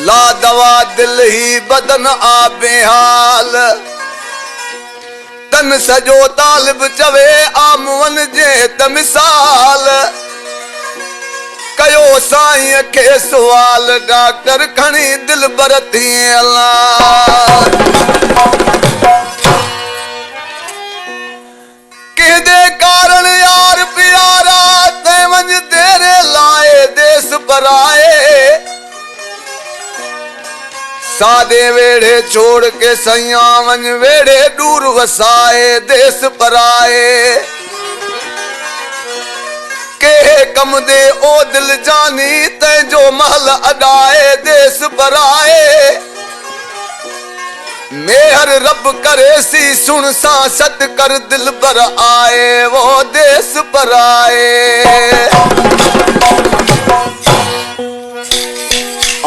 ला दवा दिल ही बदन आ बेहाल तन सजो तालिब चवे आमवन जे त मिसाल कयो साईं के सवाल डॉक्टर खणी दिल बरती अल्लाह केदे कारण यार प्यारा ते वंज तेरे लाए देश पराए सादे वेड़े छोड़ के सैया वंज वेड़े दूर वसाए देश पराए के कम दे ओ दिल जानी ते जो महल अदाए देश पराए मेहर रब करे सी सुन सा सत कर दिल पर आए वो देश पराए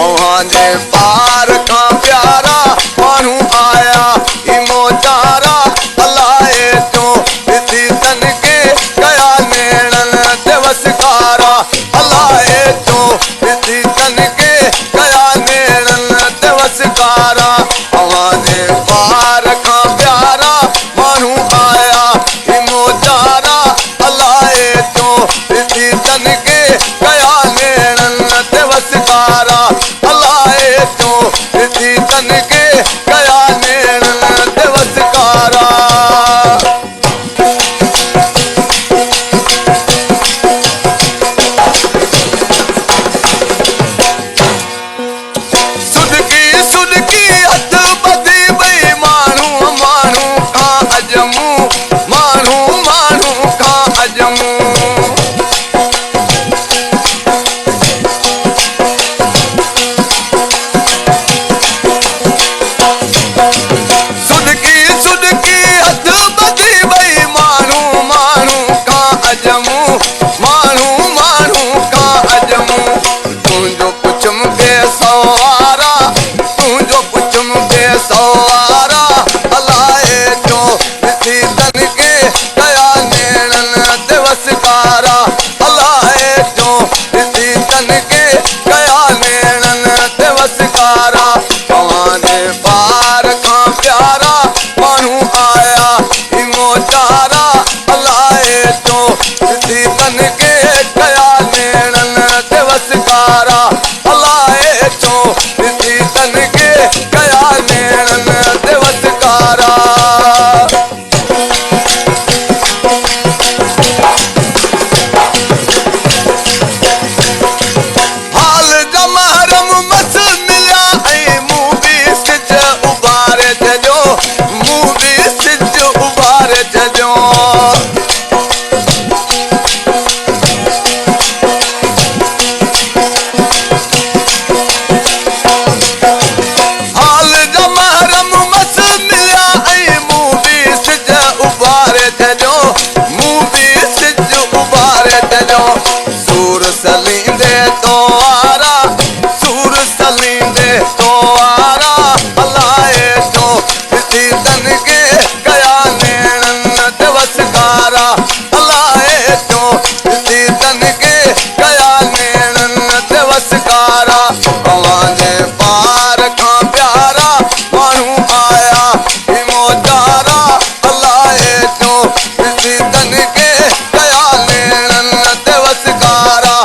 औहाने पार का प्यारा मानू आया इमोचारा अलाए तो विधि तन के गया नेणन दिवसकारा अलाए तो विधि तन के गया नेणन दिवसकारा औहाने पार का प्यारा मानू आया इमोचारा अलाए तो विधि तन के गया नेणन दिवसकारा अलाए तो विधि तन के गया नेणन दिवसकारा सुदकी हथ बधी भई मानू मानू का अजमू मानू मानू का अजमू सुदकी हथ बधी भई मानू मानू का अजमू मानू मानू का अजमू तुझो पुछम बेसवारा तुझो पुछम बेसवारा अलाए जो विधि तन के गया नेणन दिवसकारा अलाए जो विधि तन के गया नेणन दिवसकारा कहाने पार का प्यारा मानू आया इमोचारा अलाए जो विधि तन के गया नेणन दिवसकारा अलाए जो विधि तन के गया नेणन दिवसकारा हाल जमहरम मस मिलिया ऐं मूं बि सिज उभारे छॾियो मूं बि सिज उभारे छॾियो हाल जमहरम मस मिलिया ऐं मूं बि सिज उभारे छॾियो मूं बि सिज उभारे छॾियो सूर सलींदे तो आरा सूर सलींदे तो आरा अलाए जो विधि तन के गया नेणन दिवसकारा अलाए जो विधि तन के गया नेणन दिवसकारा अवाने पार का प्यारा मानू आया इमोचारा अलाए जो विधि तन के गया नेणन दिवसकारा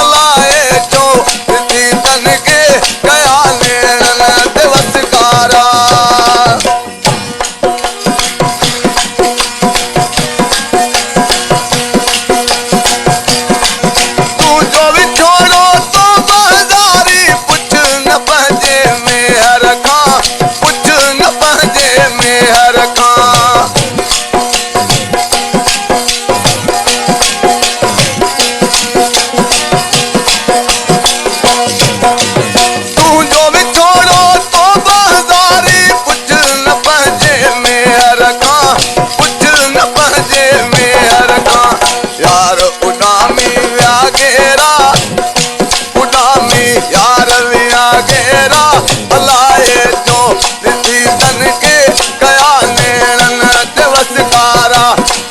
अलाए जो विधि तन के गया नेणन दिवसकारा तू जो विछोड़ो तो बाज़ारी पुछ न पंहिंजे मेहर खां पुछ न पंहिंजे मेहर खां तू जो विछोड़ो तो बाज़ारी पुछ न पंहिंजे मेहर खां पुछ न पंहिंजे मेहर खां यार उडामी विया घेरा उडामी यार विया घेरा अलाए जो विधि तन के गया नेणन दिवसकारा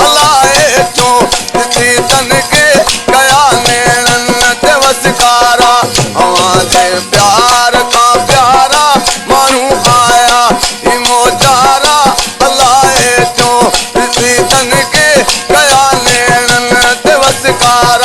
अलाए जो विधि तन के गया नेणन दिवसकारा हमारे प्यार का उबार